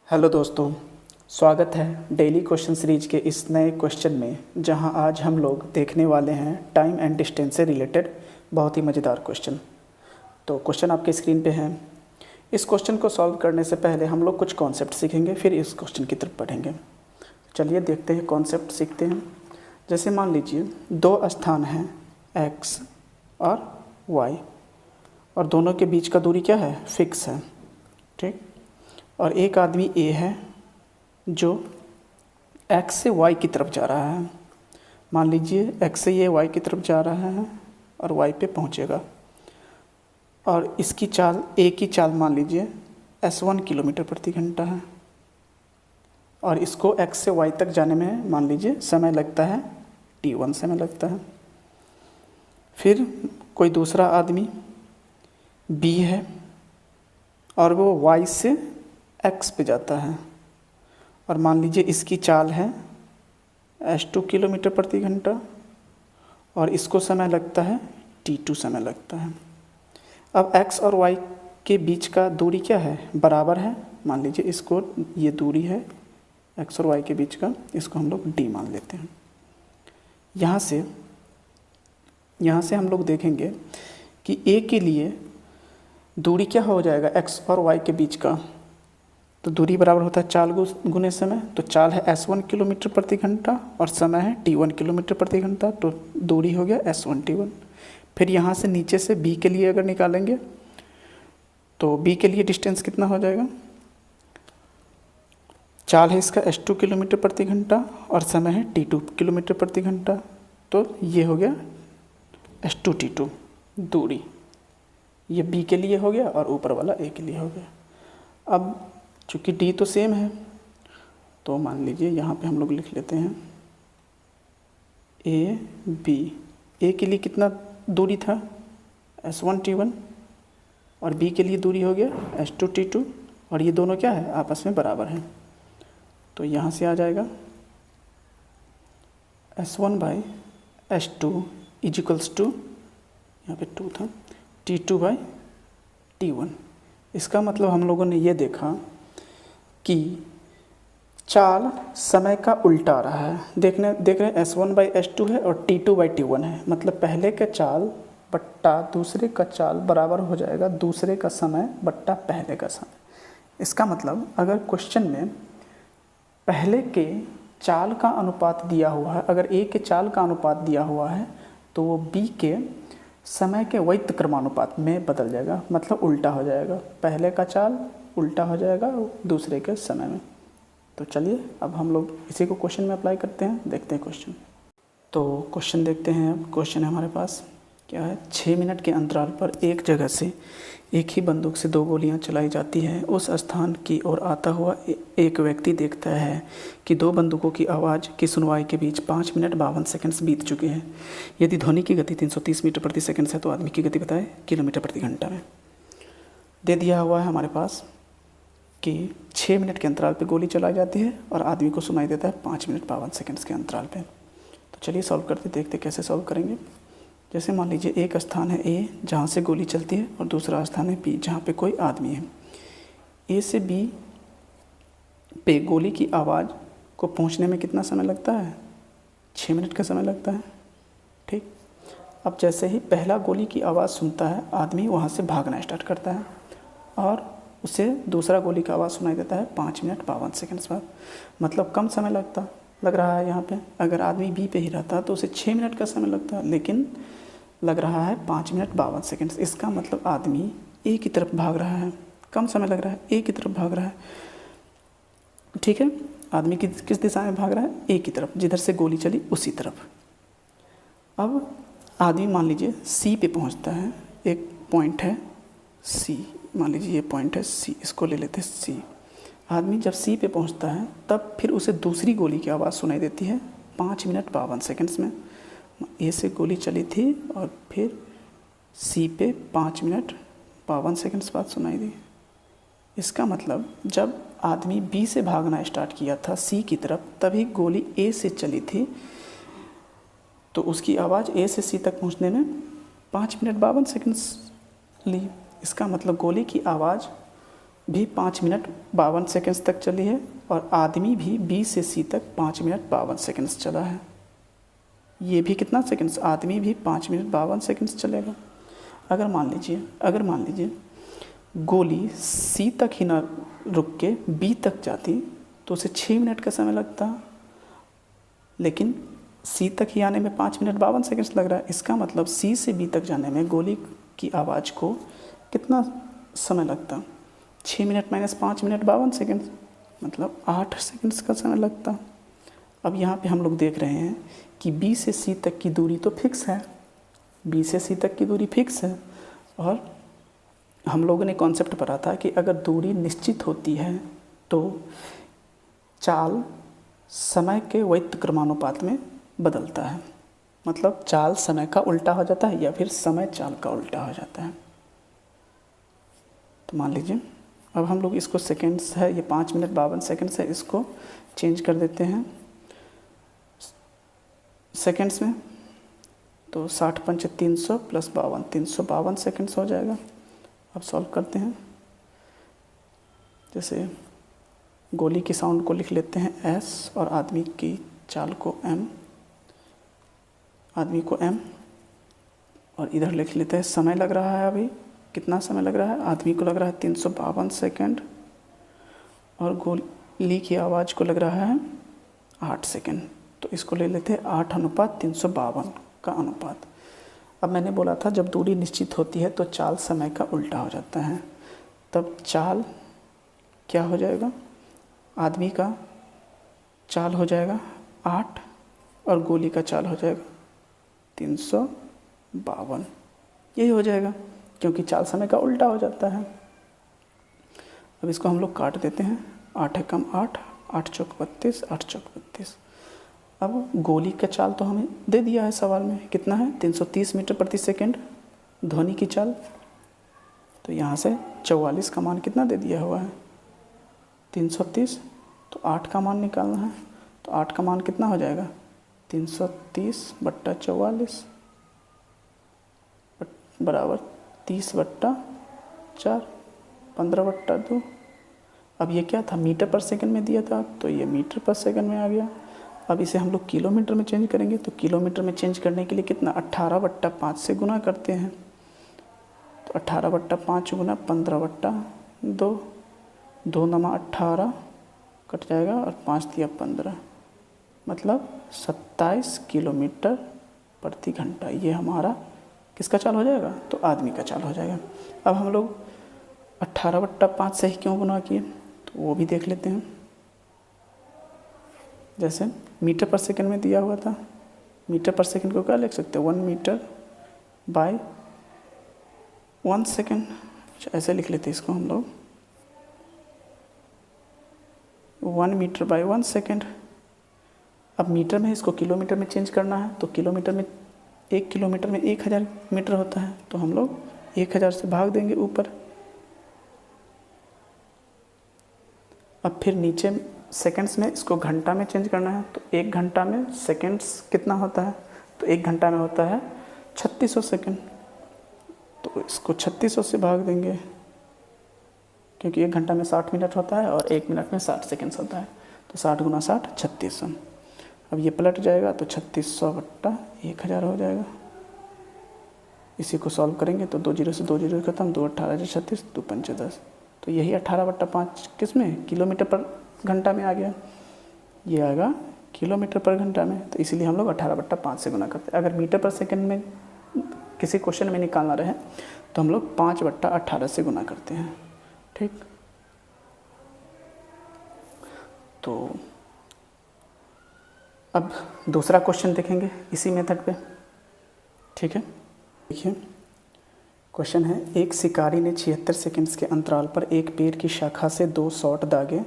Hello दोस्तों, स्वागत है डेली क्वेश्चन सीरीज के इस नए क्वेश्चन में, जहां आज हम लोग देखने वाले हैं टाइम एंड डिस्टेंस से रिलेटेड बहुत ही मज़ेदार क्वेश्चन। तो क्वेश्चन आपके स्क्रीन पे है। इस क्वेश्चन को सॉल्व करने से पहले हम लोग कुछ कॉन्सेप्ट सीखेंगे, फिर इस क्वेश्चन की तरफ बढ़ेंगे। चलिए देखते हैं, कॉन्सेप्ट सीखते हैं। जैसे मान लीजिए दो स्थान हैं एक्स और वाई, और दोनों के बीच का दूरी क्या है, फिक्स है, ठीक। और एक आदमी ए है जो एक्स से वाई की तरफ जा रहा है। मान लीजिए एक्स से ये वाई की तरफ जा रहा है और वाई पे पहुंचेगा, और इसकी चाल, ए की चाल मान लीजिए S1 किलोमीटर प्रति घंटा है, और इसको एक्स से वाई तक जाने में मान लीजिए समय लगता है T1 समय लगता है। फिर कोई दूसरा आदमी बी है और वो वाई से एक्स पे जाता है, और मान लीजिए इसकी चाल है S2 किलोमीटर प्रति घंटा, और इसको समय लगता है T2 समय लगता है। अब x और y के बीच का दूरी क्या है, बराबर है। मान लीजिए इसको, ये दूरी है x और y के बीच का, इसको हम लोग d मान लेते हैं। यहाँ से हम लोग देखेंगे कि a के लिए दूरी क्या हो जाएगा x और y के बीच का, तो दूरी बराबर होता है चाल गुने समय। तो चाल है S1 किलोमीटर प्रति घंटा और समय है T1 किलोमीटर प्रति घंटा, तो दूरी हो गया S1 T1। फिर यहाँ से नीचे से B के लिए अगर निकालेंगे तो B के लिए डिस्टेंस कितना हो जाएगा, चाल है इसका S2 किलोमीटर प्रति घंटा और समय है T2 किलोमीटर प्रति घंटा, तो ये हो गया S2 T2 दूरी। ये B के लिए हो गया और ऊपर वाला A के लिए हो गया। अब चूँकि D तो सेम है, तो मान लीजिए यहाँ पे हम लोग लिख लेते हैं A B। A के लिए कितना दूरी था, S1 T1, और B के लिए दूरी हो गया S2 T2, और ये दोनों क्या है, आपस में बराबर हैं। तो यहाँ से आ जाएगा S1 by S2 is equals to, यहाँ पे 2 था, T2 बाई T1। इसका मतलब हम लोगों ने ये देखा कि चाल समय का उल्टा आ रहा है। देख रहे हैं S1 बाई S2 है और T2 बाई T1 है, मतलब पहले का चाल बट्टा दूसरे का चाल बराबर हो जाएगा दूसरे का समय बट्टा पहले का समय। इसका मतलब अगर क्वेश्चन में पहले के चाल का अनुपात दिया हुआ है, अगर A के चाल का अनुपात दिया हुआ है, तो वो B के समय के वैध क्रमानुपात में बदल जाएगा, मतलब उल्टा हो जाएगा। पहले का चाल उल्टा हो जाएगा दूसरे के समय में। तो चलिए अब हम लोग इसी को क्वेश्चन में अप्लाई करते हैं, देखते हैं क्वेश्चन। तो क्वेश्चन देखते हैं। अब क्वेश्चन है हमारे पास क्या है, 6 मिनट के अंतराल पर एक जगह से एक ही बंदूक से 2 गोलियां चलाई जाती हैं। उस स्थान की ओर आता हुआ एक व्यक्ति देखता है कि 2 बंदूकों की आवाज़ की सुनवाई के बीच 5 मिनट 52 सेकंड्स बीत चुके हैं। यदि ध्वनि की गति 330 मीटर प्रति सेकंड है, तो आदमी की गति बताए किलोमीटर प्रति घंटा में। दे दिया हुआ है हमारे पास कि 6 मिनट के अंतराल पे गोली चलाई जाती है और आदमी को सुनाई देता है 5 मिनट 52 सेकंड्स के अंतराल पे। तो चलिए सॉल्व करते, देखते कैसे सॉल्व करेंगे। जैसे मान लीजिए एक स्थान है A जहाँ से गोली चलती है, और दूसरा स्थान है B जहाँ पे कोई आदमी है। A से B पे गोली की आवाज़ को पहुँचने में कितना समय लगता है, 6 मिनट का समय लगता है, ठीक। अब जैसे ही पहला गोली की आवाज़ सुनता है, आदमी वहाँ से भागना स्टार्ट करता है और उसे दूसरा गोली का आवाज़ सुनाई देता है 5 मिनट 52 सेकंड्स बाद। मतलब कम समय लग रहा है यहाँ पे। अगर आदमी बी पे ही रहता तो उसे 6 मिनट का समय लगता, लेकिन लग रहा है 5 मिनट 52 सेकंड्स। इसका मतलब आदमी ए की तरफ भाग रहा है, कम समय लग रहा है, ए की तरफ भाग रहा है, ठीक है। आदमी किस दिशा में भाग रहा है, ए की तरफ, जिधर से गोली चली उसी तरफ। अब आदमी मान लीजिए सी पे पहुँचता है, एक पॉइंट है सी, मान लीजिए ये पॉइंट है सी, इसको ले लेते हैं सी। आदमी जब सी पे पहुंचता है तब फिर उसे दूसरी गोली की आवाज़ सुनाई देती है 5 मिनट 52 सेकंड्स में। ए से गोली चली थी और फिर सी पे 5 मिनट 52 सेकंड्स बाद सुनाई दी। इसका मतलब जब आदमी बी से भागना स्टार्ट किया था सी की तरफ, तभी गोली ए से चली थी, तो उसकी आवाज़ ए से सी तक पहुंचने में 5 मिनट 52 सेकंड्स ली। इसका मतलब गोली की आवाज़ भी 5 मिनट 52 सेकंड्स तक चली है और आदमी भी बी से सी तक 5 मिनट 52 सेकंड्स चला है। ये भी कितना सेकंड्स, आदमी भी 5 मिनट 52 सेकंड्स चलेगा। अगर मान लीजिए गोली सी तक ही ना रुक के बी तक जाती तो उसे 6 मिनट का समय लगता, लेकिन सी तक ही आने में 5 मिनट 52 सेकंड्स लग रहा है। इसका मतलब सी से बी तक जाने में गोली की आवाज़ को कितना समय लगता, 6 मिनट माइनस 5 मिनट 52 सेकंड्स, मतलब 8 सेकंड्स का समय लगता। अब यहाँ पे हम लोग देख रहे हैं कि बी से सी तक की दूरी तो फिक्स है, बी से सी तक की दूरी फिक्स है, और हम लोगों ने कॉन्सेप्ट पढ़ा था कि अगर दूरी निश्चित होती है तो चाल समय के व्युत्क्रमानुपात में बदलता है, मतलब चाल समय का उल्टा हो जाता है या फिर समय चाल का उल्टा हो जाता है। तो मान लीजिए अब हम लोग इसको सेकंड्स है, ये 5 मिनट 52 सेकंड्स है, इसको चेंज कर देते हैं सेकंड्स में, तो 60 पंच 300 प्लस 52 352 सेकंड्स हो जाएगा। अब सॉल्व करते हैं। जैसे गोली की साउंड को लिख लेते हैं एस और आदमी की चाल को एम, आदमी को एम, और इधर लिख लेते हैं समय लग रहा है, अभी कितना समय लग रहा है, आदमी को लग रहा है 352 सेकंड और गोली की आवाज़ को लग रहा है 8 सेकंड। तो इसको ले लेते हैं 8:352 का अनुपात। अब मैंने बोला था जब दूरी निश्चित होती है तो चाल समय का उल्टा हो जाता है, तब चाल क्या हो जाएगा, आदमी का चाल हो जाएगा 8 और गोली का चाल हो जाएगा 352, यही हो जाएगा क्योंकि चाल समय का उल्टा हो जाता है। अब इसको हम लोग काट देते हैं, 8 है कम 8, 8 चौक 32, 8 चौक 32। अब गोली का चाल तो हमें दे दिया है सवाल में, कितना है 330 मीटर प्रति सेकंड ध्वनि की चाल, तो यहाँ से 44 का मान कितना दे दिया हुआ है 330, तो 8 का मान निकालना है, तो 8 का मान कितना हो जाएगा 330/44 बराबर 30/4, 15/2। अब ये क्या था, मीटर पर सेकंड में दिया था, तो ये मीटर पर सेकंड में आ गया। अब इसे हम लोग किलोमीटर में चेंज करेंगे, तो किलोमीटर में चेंज करने के लिए कितना 18/5 से गुना करते हैं, तो 18/5 गुना 15/2, 2 नमा 18 कट जाएगा और 5 दिया 15, मतलब 27 किलोमीटर प्रति घंटा। ये हमारा किसका चाल हो जाएगा, तो आदमी का चाल हो जाएगा। अब हम लोग 18/5 से ही क्यों गुना किए, तो वो भी देख लेते हैं। जैसे मीटर पर सेकंड में दिया हुआ था, मीटर पर सेकंड को क्या लिख सकते हैं 1 मीटर बाय 1 सेकंड, ऐसे लिख लेते हैं इसको हम लोग 1 मीटर बाय 1 सेकंड। अब मीटर में इसको किलोमीटर में चेंज करना है, तो किलोमीटर में 1 किलोमीटर में 1000 मीटर होता है, तो हम लोग 1000 से भाग देंगे ऊपर। अब फिर नीचे सेकंड्स में इसको घंटा में चेंज करना है, तो 1 घंटा में सेकंड्स कितना होता है, तो 1 घंटा में होता है 3600 सेकंड, तो इसको 3600 से भाग देंगे क्योंकि 1 घंटा में 60 मिनट होता है और 1 मिनट में 60 सेकंड्स होता है, तो 60 गुना 60 3600। अब ये पलट जाएगा तो 3600/1000 हो जाएगा। इसी को सॉल्व करेंगे तो 2 जीरो से 2 जीरो खत्म, 2 18 36, 2 5 10, तो यही 18/5 किस में किलोमीटर पर घंटा में आ गया, ये आएगा किलोमीटर पर घंटा में, तो इसीलिए हम लोग 18/5 से गुना करते हैं। अगर मीटर पर सेकंड में किसी क्वेश्चन में निकालना रहे तो हम लोग 5/18 से गुना करते हैं, ठीक। तो अब दूसरा क्वेश्चन देखेंगे इसी मेथड पे, ठीक है। देखिए क्वेश्चन है, एक शिकारी ने 76 सेकंड्स के अंतराल पर एक पेड़ की शाखा से 2 शॉट दागे।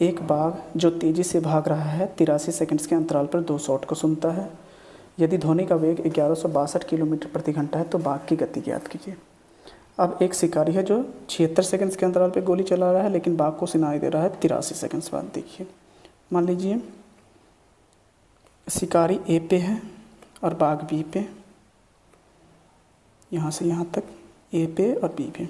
एक बाघ जो तेज़ी से भाग रहा है 83 सेकंड्स के अंतराल पर 2 शॉट को सुनता है। यदि ध्वनि का वेग 1162 किलोमीटर प्रति घंटा है तो बाघ की गति ज्ञात कीजिए। अब एक शिकारी है जो 76 सेकंड्स के अंतराल पर गोली चला रहा है, लेकिन बाघ को सुनाई दे रहा है 83 सेकंड्स बाद। देखिए मान लीजिए शिकारी ए पे है और बाघ बी पे, यहाँ से यहाँ तक ए पे और बी पे।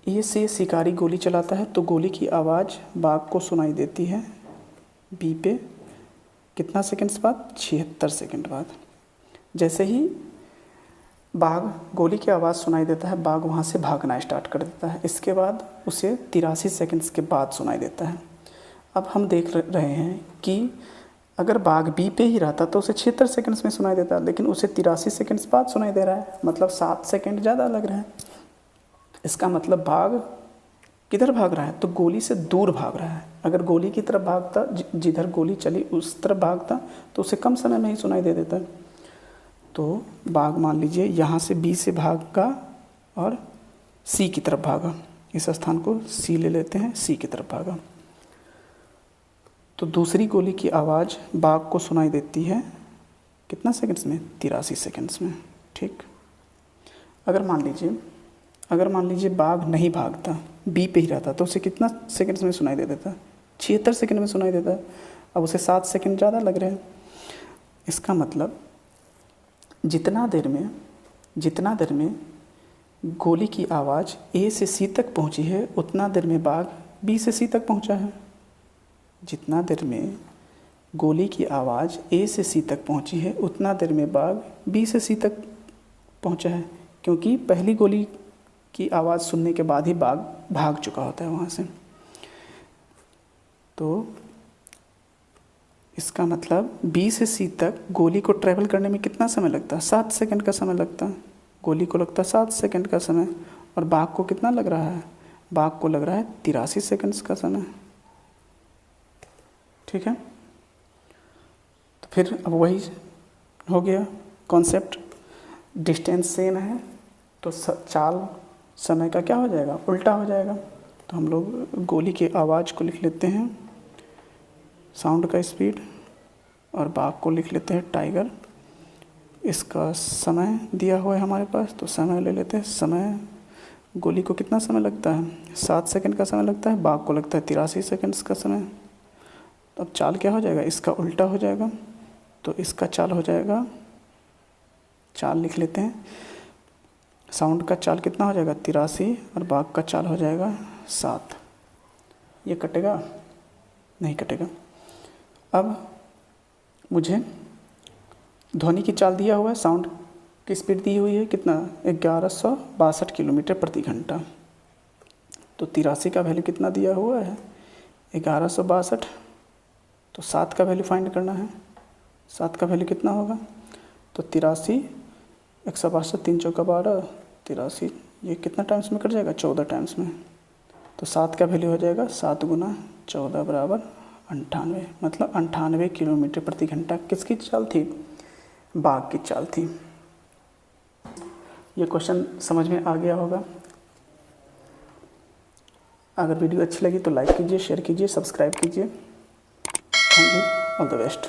ए से शिकारी गोली चलाता है तो गोली की आवाज़ बाघ को सुनाई देती है बी पे कितना सेकंड्स बाद, 76 सेकंड बाद। जैसे ही बाघ गोली की आवाज़ सुनाई देता है, बाघ वहाँ से भागना स्टार्ट कर देता है। इसके बाद उसे 83 सेकंड्स के बाद सुनाई देता है। अब हम देख रहे हैं कि अगर बाघ बी पे ही रहता तो उसे 76 सेकंड्स में सुनाई देता, लेकिन उसे 83 सेकंड्स बाद सुनाई दे रहा है, मतलब 7 सेकंड ज़्यादा लग रहे हैं। इसका मतलब बाघ किधर भाग रहा है, तो गोली से दूर भाग रहा है। अगर गोली की तरफ भागता, जिधर गोली चली उस तरफ भागता, तो उसे कम समय में ही सुनाई दे देता। तो बाघ मान लीजिए यहाँ से बी से भागा और सी की तरफ भागा। इस स्थान को सी ले लेते हैं, सी की तरफ भागा। तो दूसरी गोली की आवाज़ बाघ को सुनाई देती है कितना सेकंड्स में, 83 सेकंड्स में। ठीक। अगर मान लीजिए बाघ नहीं भागता, बी पे ही रहता, तो उसे कितना सेकंड्स में सुनाई दे देता, 76 सेकंड में सुनाई देता। अब उसे 7 सेकंड ज़्यादा लग रहे हैं। इसका मतलब जितना देर में गोली की आवाज़ ए से सी तक पहुंची है, उतना देर में बाघ बी से सी तक पहुंचा है। जितना देर में गोली की आवाज़ ए से सी तक पहुंची है, उतना देर में बाघ बी से सी तक पहुंचा है, क्योंकि पहली गोली की आवाज़ सुनने के बाद ही बाघ भाग चुका होता है वहाँ से। तो इसका मतलब बी से सी तक गोली को ट्रैवल करने में कितना समय लगता है, 7 सेकंड का समय लगता है। गोली को लगता है 7 सेकंड का समय, और बाघ को कितना लग रहा है, बाघ को लग रहा है 83 सेकंड्स का समय। ठीक है। तो फिर अब वही हो गया कॉन्सेप्ट, डिस्टेंस सेम है तो चाल समय का क्या हो जाएगा, उल्टा हो जाएगा। तो हम लोग गोली की आवाज़ को लिख लेते हैं साउंड का स्पीड, और बाघ को लिख लेते हैं टाइगर। इसका समय दिया हुआ है हमारे पास, तो समय ले लेते हैं। समय, गोली को कितना समय लगता है, 7 सेकंड का समय लगता है, बाघ को लगता है 83 सेकंड्स का समय। अब चाल क्या हो जाएगा, इसका उल्टा हो जाएगा। तो इसका चाल हो जाएगा, चाल लिख लेते हैं, साउंड का चाल कितना हो जाएगा 83, और बाघ का चाल हो जाएगा 7। ये कटेगा नहीं, कटेगा। अब मुझे ध्वनि की चाल दिया हुआ है, साउंड की स्पीड दी हुई है कितना, 1162 किलोमीटर प्रति घंटा। तो 83 का वैल्यू कितना दिया हुआ है, 1162। तो 7 का वैल्यू फाइंड करना है। 7 का वैल्यू कितना होगा, तो 83, 162, 3 चौका 12, 83, ये कितना टाइम्स में कट जाएगा, 14 टाइम्स में। तो 7 का वैल्यू हो जाएगा 7 गुना 14 बराबर 98, मतलब 98 किलोमीटर प्रति घंटा किसकी चाल थी, बाघ की चाल थी। ये क्वेश्चन समझ में आ गया होगा। अगर वीडियो अच्छी लगी तो लाइक कीजिए, शेयर कीजिए, सब्सक्राइब कीजिए। Thank you, all the best.